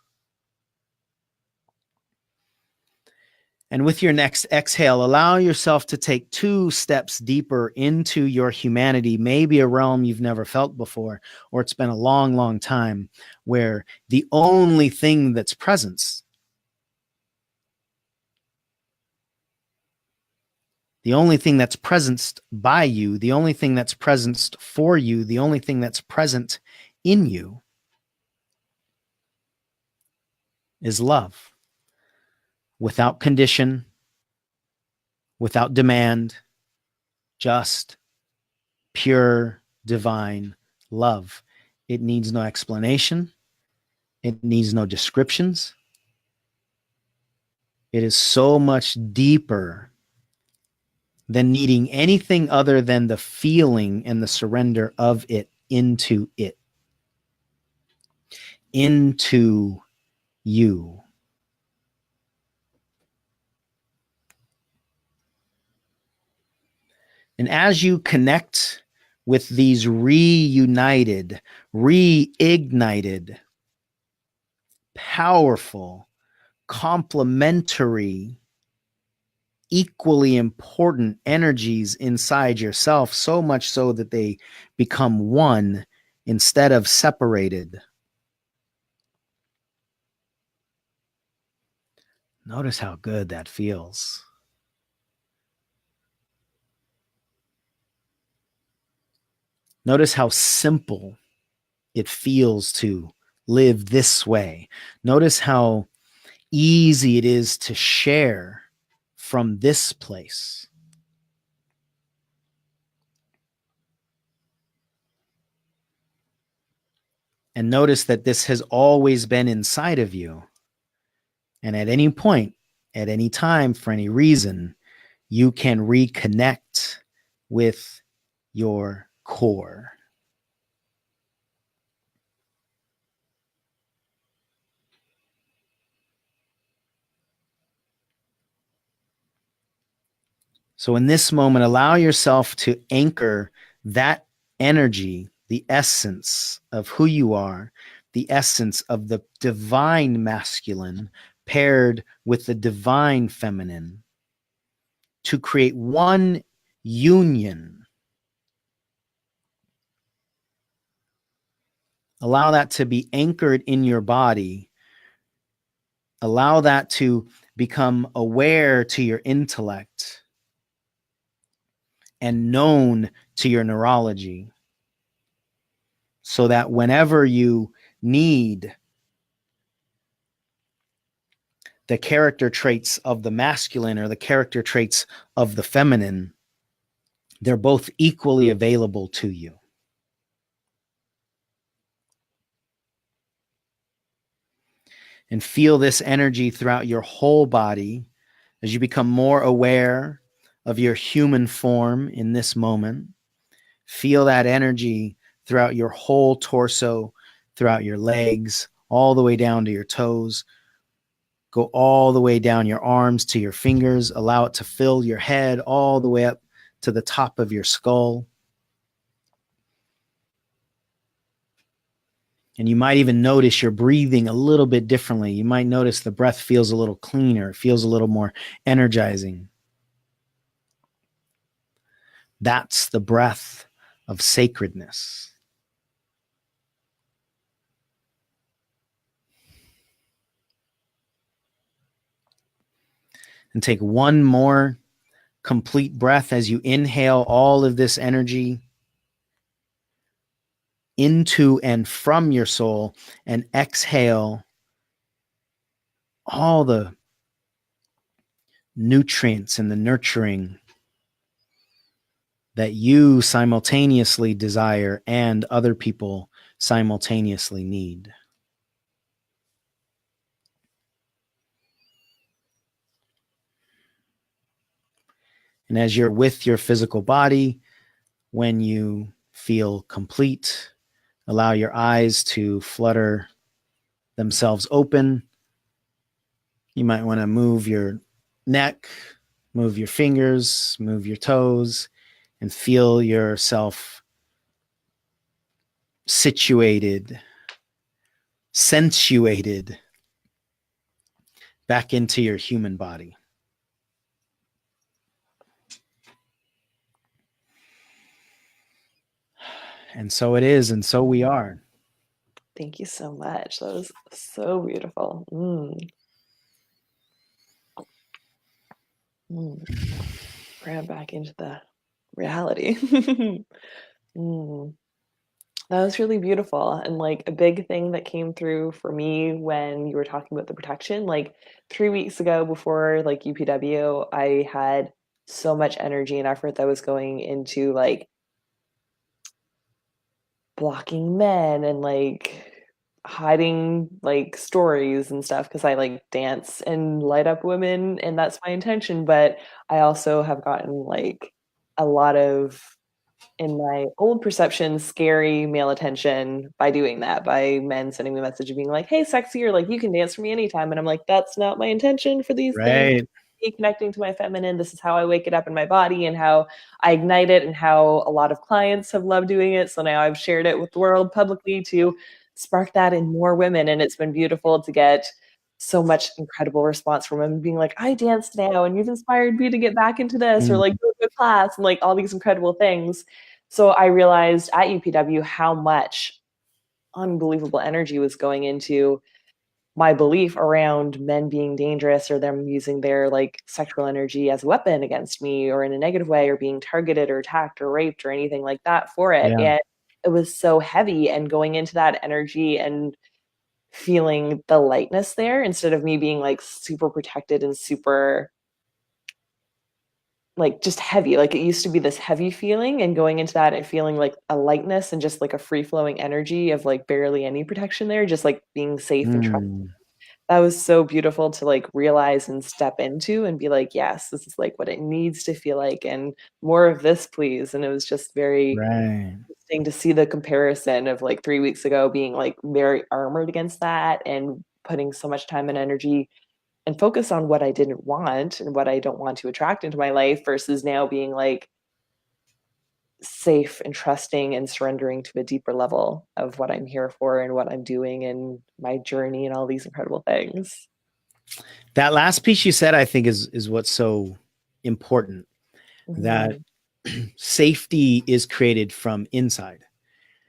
And with your next exhale, allow yourself to take 2 steps deeper into your humanity, maybe a realm you've never felt before, or it's been a long, long time, where the only thing that's present, the only thing that's present by you, the only thing that's present for you, the only thing that's present in you is love. Without condition, without demand, just pure divine love. It needs no explanation. It needs no descriptions. It is so much deeper than needing anything other than the feeling and the surrender of it, into you. And as you connect with these reunited, reignited, powerful, complementary, equally important energies inside yourself, so much so that they become one instead of separated. Notice how good that feels. Notice how simple it feels to live this way. Notice how easy it is to share from this place. And notice that this has always been inside of you. And at any point, at any time, for any reason, you can reconnect with your core. So, in this moment, allow yourself to anchor that energy, the essence of who you are, the essence of the divine masculine paired with the divine feminine to create one union. Allow that to be anchored in your body. Allow that to become aware to your intellect and known to your neurology, so that whenever you need the character traits of the masculine or the character traits of the feminine, they're both equally available to you. And feel this energy throughout your whole body as you become more aware of your human form in this moment. Feel that energy throughout your whole torso, throughout your legs, all the way down to your toes. Go all the way down your arms to your fingers. Allow it to fill your head all the way up to the top of your skull. And you might even notice you're breathing a little bit differently. You might notice the breath feels a little cleaner, it feels a little more energizing. That's the breath of sacredness. And take one more complete breath as you inhale all of this energy into and from your soul, and exhale all the nutrients and the nurturing that you simultaneously desire and other people simultaneously need. And as you're with your physical body, when you feel complete, allow your eyes to flutter themselves open. You might want to move your neck, move your fingers, move your toes, and feel yourself situated, sensuated back into your human body. And so it is, and so we are. Thank you so much. That was so beautiful. Bring it back into the reality. mm. That was really beautiful. And like a big thing that came through for me when you were talking about the protection, like 3 weeks ago before like UPW, I had so much energy and effort that was going into like blocking men and like hiding like stories and stuff because I like dance and light up women and that's my intention. But I also have gotten like a lot of, in my old perception, scary male attention by doing that, by men sending me a message and being like, hey, sexy, or like, you can dance for me anytime. And I'm like, that's not my intention for these things. Right. me connecting to my feminine. This is how I wake it up in my body and how I ignite it, and how a lot of clients have loved doing it. So now I've shared it with the world publicly to spark that in more women. And it's been beautiful to get so much incredible response from women being like, I dance now and you've inspired me to get back into this, or Mm. like go to a class, and like all these incredible things. So I realized at UPW how much unbelievable energy was going into my belief around men being dangerous, or them using their like sexual energy as a weapon against me, or in a negative way, or being targeted or attacked or raped or anything like that for it. Yeah. And it was so heavy, and going into that energy and feeling the lightness there, instead of me being like super protected and super like just heavy. Like it used to be this heavy feeling, and going into that and feeling like a lightness and just like a free flowing energy of like barely any protection there, just like being safe and trusted. Mm. That was so beautiful to like realize and step into and be like, yes, this is like what it needs to feel like, and more of this, please. And it was just very Right. interesting to see the comparison of like 3 weeks ago being like very armored against that, and putting so much time and energy and focus on what I didn't want and what I don't want to attract into my life, versus now being like safe and trusting and surrendering to a deeper level of what I'm here for and what I'm doing and my journey and all these incredible things. That last piece you said, I think is what's so important, that Mhm. safety is created from inside.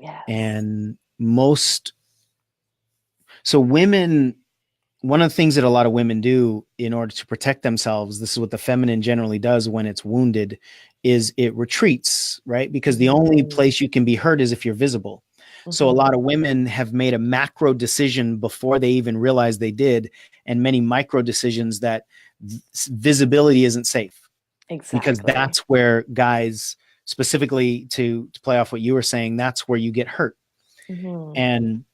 Yes. And so women, one of the things that a lot of women do in order to protect themselves, this is what the feminine generally does when it's wounded, is it retreats, right? Because the only Mhm. place you can be hurt is if you're visible. So a lot Mhm. of women have made a macro decision before they even realized they did, and many micro decisions that visibility isn't safe, because Exactly. that's where guys, specifically to play off what you were saying, that's where you get hurt. Mhm. And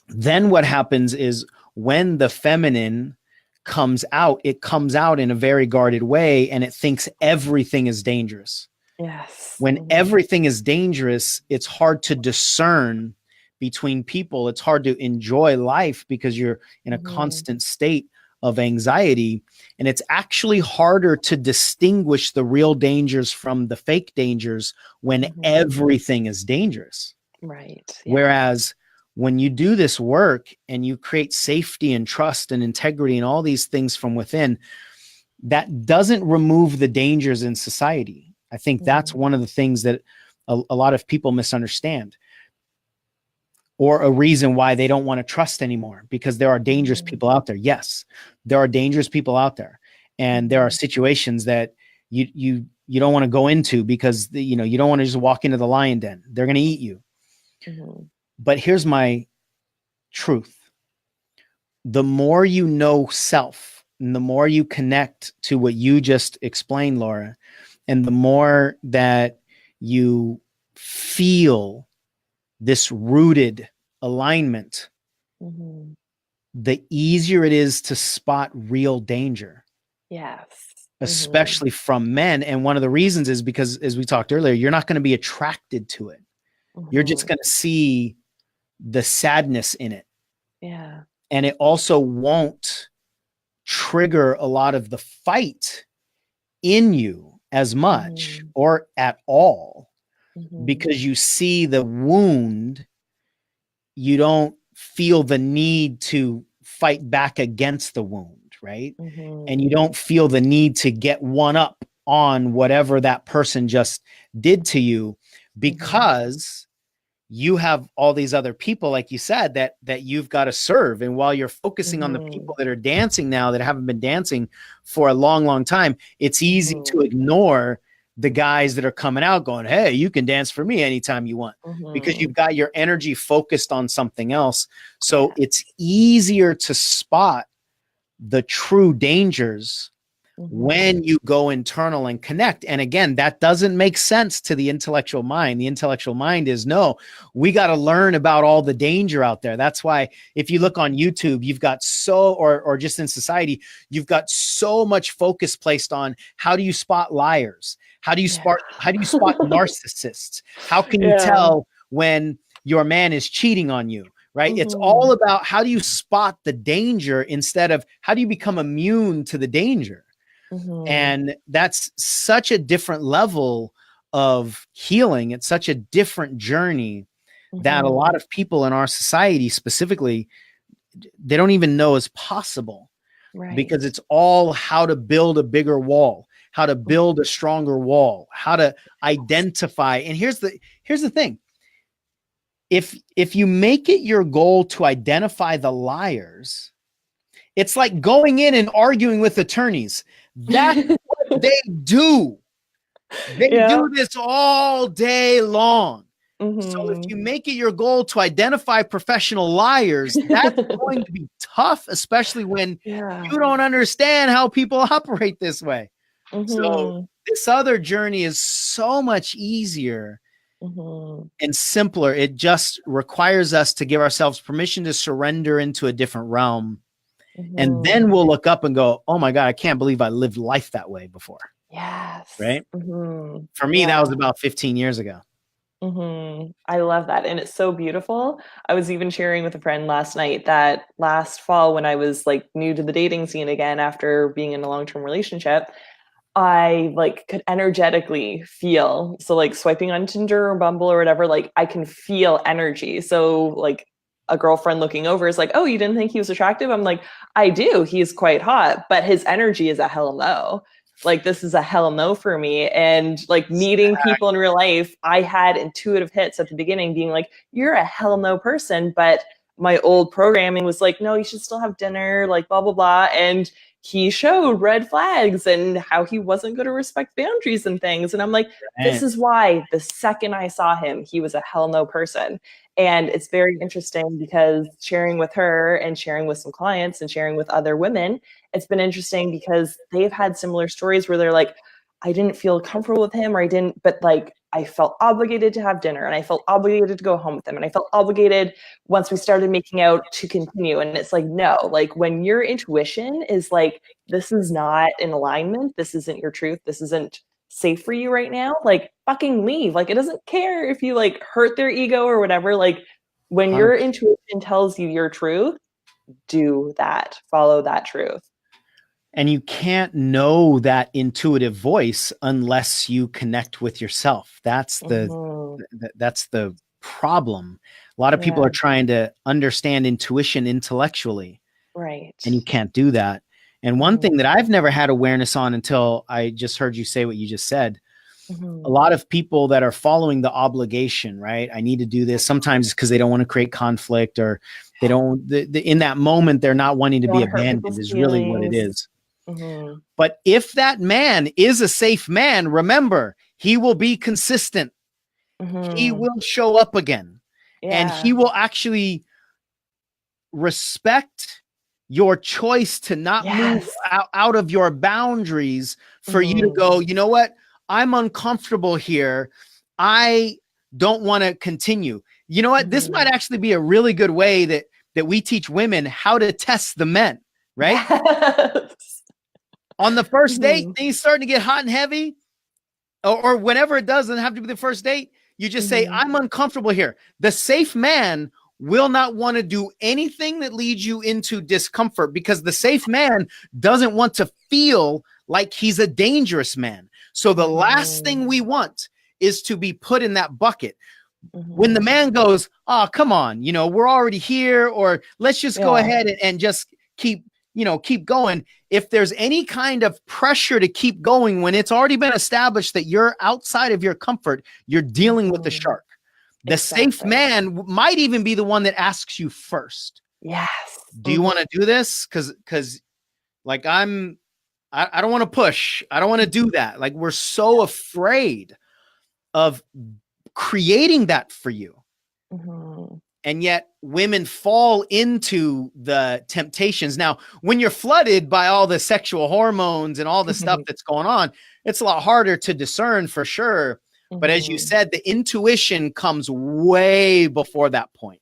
then what happens is when the feminine comes out, it comes out in a very guarded way, and it thinks everything is dangerous. Yes. When Mhm. everything is dangerous, it's hard to discern between people. It's hard to enjoy life because you're in a Mhm. constant state of anxiety. And it's actually harder to distinguish the real dangers from the fake dangers when Mhm. everything is dangerous. Right. Yeah. Whereas when you do this work and you create safety and trust and integrity and all these things from within, that doesn't remove the dangers in society. I think that's Mhm. one of the things that a lot of people misunderstand, or a reason why they don't want to trust anymore, because there are dangerous Mhm. people out there. Yes, there are dangerous people out there. And there are Mhm. situations that you don't want to go into, because you don't want to just walk into the lion den. They're going to eat you. Mhm. But here's my truth. The more you know self, and the more you connect to what you just explained, Laura, and the more that you feel this rooted alignment, Mhm. the easier it is to spot real danger, Yes. Mhm. especially from men. And one of the reasons is because, as we talked earlier, you're not going to be attracted to it. You're just Mhm. going to see the sadness in it. Yeah. And it also won't trigger a lot of the fight in you as much Mhm. or at all, Mhm. because you see the wound. You don't feel the need to fight back against the wound, right? And Mhm. you don't feel the need to get one up on whatever that person just did to you, Mhm. because you have all these other people, like you said, that you've got to serve. And while you're focusing on the people Mhm. that are dancing now, that haven't been dancing for a long, long time, it's easy to Mhm. ignore the guys that are coming out going, hey, you can dance for me anytime you want, because you've Mhm. got your energy focused on something else. So Yeah. it's easier to spot the true dangers Mhm. when you go internal and connect. And again, that doesn't make sense to the intellectual mind. The intellectual mind is, no, we got to learn about all the danger out there. That's why if you look on YouTube, you've got or just in society, you've got so much focus placed on how do you spot liars? Yeah. How do you spot narcissists? How can you Yeah. tell when your man is cheating on you? Right? It's Mhm. all about how do you spot the danger instead of how do you become immune to the danger? Mhm. And that's such a different level of healing. It's such a different journey that a lot Mhm. of people in our society specifically, they don't even know is possible, Right. because it's all how to build a bigger wall, how to Mhm. build a stronger wall, how to identify. And here's the thing. If you make it your goal to identify the liars, it's like going in and arguing with attorneys. That's what they do. They Yeah. do this all day long. So if Mhm. you make it your goal to identify professional liars, that's going to be tough, especially when Yeah. you don't understand how people operate this way. So Mhm. this other journey is so much easier Mhm. and simpler. It just requires us to give ourselves permission to surrender into a different realm. And Mhm. then we'll look up and go, oh my God, I can't believe I lived life that way before. Yes. Right? Mhm. For me, that was Yeah. about 15 years ago. I love that. And it's so beautiful. I was even sharing with a friend last night that last fall, when I was like new to the dating scene again after being in a long-term relationship, I like could energetically feel. So like swiping on Tinder or Bumble or whatever, like I can feel energy. So like a girlfriend looking over is like, "Oh, you didn't think he was attractive?" I'm like, "I do. He's quite hot, but his energy is a hell no." Like this is a hell no for me. And like meeting people in real life, I had intuitive hits at the beginning being like, "You're a hell no person," but my old programming was like, "No, you should still have dinner," like blah blah blah. And he showed red flags and how he wasn't going to respect boundaries and things. And I'm like, this Right. is why the second I saw him, he was a hell no person. And it's very interesting because sharing with her and sharing with some clients and sharing with other women, it's been interesting because they've had similar stories where they're like, I didn't feel comfortable with him, or I didn't, but like I felt obligated to have dinner and I felt obligated to go home with him. And I felt obligated once we started making out to continue. And it's like, no, like when your intuition is like, this is not in alignment, this isn't your truth, this isn't safe for you right now, like fucking leave. Like it doesn't care if you like hurt their ego or whatever. Like when your 100%. intuition tells you your truth, do that, follow that truth. And you can't know that intuitive voice unless you connect with yourself. Mm-hmm. That's the problem. A lot of people Yeah, are trying to understand intuition intellectually, right. and you can't do that. And one Mm-hmm. thing that I've never had awareness on until I just heard you say what you just said, a Mm-hmm. lot of people that are following the obligation, right? I need to do this. Sometimes it's because they don't want to create conflict, or they don't, in that moment, they're not wanting to Don't be want to hurt abandoned, people's is really what it feelings. is. Mm-hmm. But if that man is a safe man, remember, he will be consistent. He Mm-hmm. will show up again, and he Yeah. will actually respect your choice to not move Yes. out of your boundaries for you to Mm-hmm. go, you know what? I'm uncomfortable here. I don't want to continue. You know what? This might Mm-hmm. actually be a really good way that we teach women how to test the men, right? Yes. On the first date, Mm-hmm. things starting to get hot and heavy, or whenever it doesn't have to be the first date, you just say, Mm-hmm. I'm uncomfortable here. The safe man will not want to do anything that leads you into discomfort, because the safe man doesn't want to feel like he's a dangerous man. So the last thing we want is to be put in that bucket. When the Mm-hmm. man goes, oh, come on, we're already here, or let's just go Yeah. ahead and just keep going. If there's any kind of pressure to keep going when it's already been established that you're outside of your comfort, you're dealing with the Mm-hmm. shark. The safe Exactly. man might even be the one that asks you first, Yes. do you want to do this? Because like I don't want to push. I don't want to do that. Like we're so afraid of creating that for you. Mm-hmm. And yet women fall into the temptations. Now, when you're flooded by all the sexual hormones and all the stuff that's going on, it's a lot harder to discern for sure. But as you Mm-hmm. said, the intuition comes way before that point.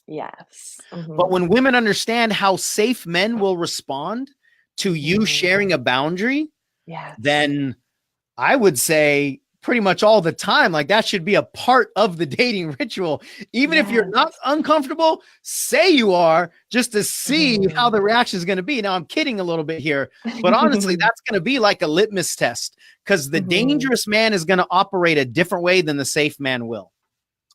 Yes. But Mm-hmm. when women understand how safe men will respond to you Mm-hmm. sharing a boundary, Yes. then I would say pretty much all the time. Like that should be a part of the dating ritual. Even if you're not Yes. uncomfortable, say you are, just to see how Mhm. the reaction is going to be. Now I'm kidding a little bit here, but honestly, that's going to be like a litmus test, because the Mhm. dangerous man is going to operate a different way than the safe man will.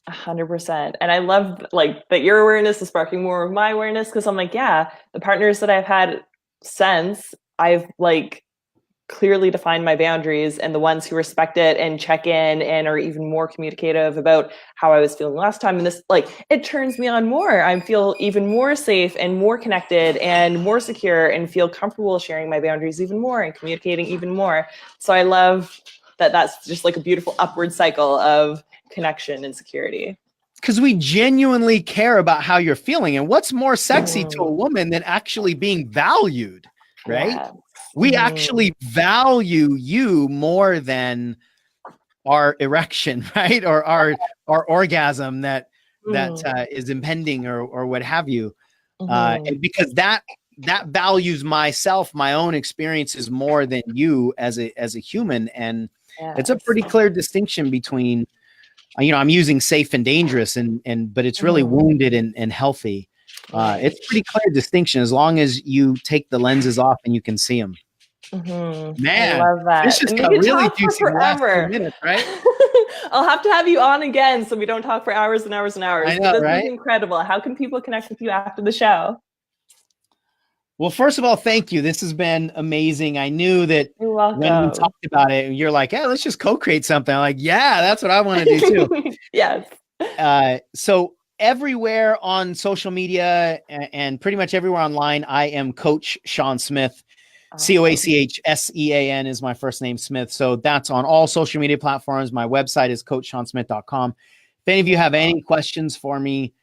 100%. And I love like that your awareness is sparking more of my awareness, because I'm like, yeah, the partners that I've had since, I've like clearly defined my boundaries, and the ones who respect it and check in and are even more communicative about how I was feeling last time. And this, like, it turns me on more. I feel even more safe and more connected and more secure and feel comfortable sharing my boundaries even more and communicating even more. So I love that that's just like a beautiful upward cycle of connection and security. Because we genuinely care about how you're feeling. And what's more sexy to a Mm, woman than actually being valued, right? yes. We actually value you more than our erection, right? Or our orgasm that Mm, is impending, or what have you. mhm. And because that values myself, my own experiences more than you as a human. And it's a Yes. pretty clear distinction between, I'm using safe and dangerous, but it's really Mhm. wounded and healthy. Right. It's pretty clear distinction as long as you take the lenses off and you can see them. I Man, love this that. just And we got could really talk for juicy the last few forever. minutes, right? I'll have to have you on again so we don't talk for hours and hours and I hours. But know, this was right? incredible. How can people connect with you after the show? Well, first of all, thank you. This has been amazing. I knew that You're when we welcome. talked about it, you're like, yeah, let's just co-create something. I'm like, yeah, that's what I want to do too. Yes. So everywhere on social media and pretty much everywhere online, I am Coach Sean Smith. Awesome. CoachSean is my first name, Smith. So that's on all social media platforms. My website is coachseansmith.com. If any of you have Beautiful. any questions for me,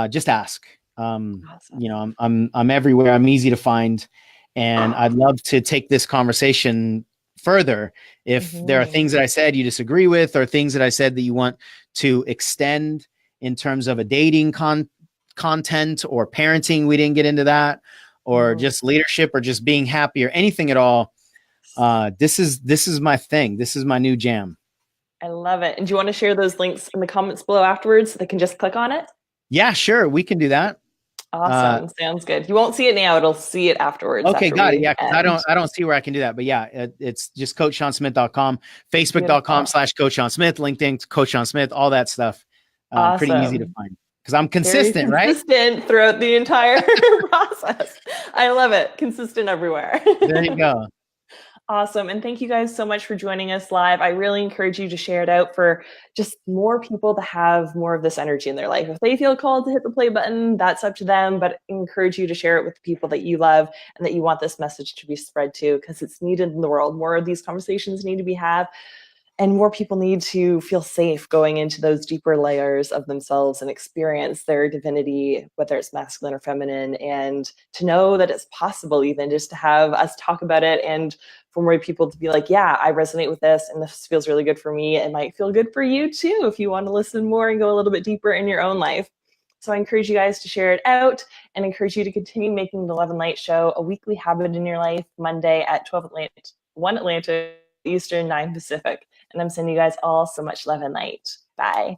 just ask. Awesome. I'm everywhere. I'm easy to find, and I'd love to take this conversation further. If there are Mhm. things that I said you disagree with, or things that I said that you want to extend in terms of a dating content or parenting, we didn't get into that, or Mhm. just leadership, or just being happy, or anything at all. This is my thing. This is my new jam. I love it. And do you want to share those links in the comments below afterwards so they can just click on it? Yeah, sure, we can do that. Uh, Awesome. Sounds good. You won't see it now. It'll see it afterwards okay, after got it. we Yeah, because I end. don't see where I can do that. But yeah, it's just coachseansmith.com, Beautiful. facebook.com/Coach Sean Smith, LinkedIn, Coach Sean Smith, all that stuff. Pretty easy to Awesome. find because I'm Very consistent, right? consistent throughout the entire process. I love it. Consistent everywhere. There you go. Awesome. And thank you guys so much for joining us live. I really encourage you to share it out for just more people to have more of this energy in their life. If they feel called to hit the play button, that's up to them, but I encourage you to share it with the people that you love and that you want this message to be spread to, because it's needed in the world. More of these conversations need to be had, and more people need to feel safe going into those deeper layers of themselves and experience their divinity, whether it's masculine or feminine, and to know that it's possible, even just to have us talk about it, and for more people to be like, yeah, I resonate with this and this feels really good for me. It might feel good for you too if you want to listen more and go a little bit deeper in your own life. So I encourage you guys to share it out, and encourage you to continue making the Love and Light Show a weekly habit in your life, Monday at 12 Atlantic, 1 Atlantic Eastern, 9 Pacific. And I'm sending you guys all so much love and light. Bye.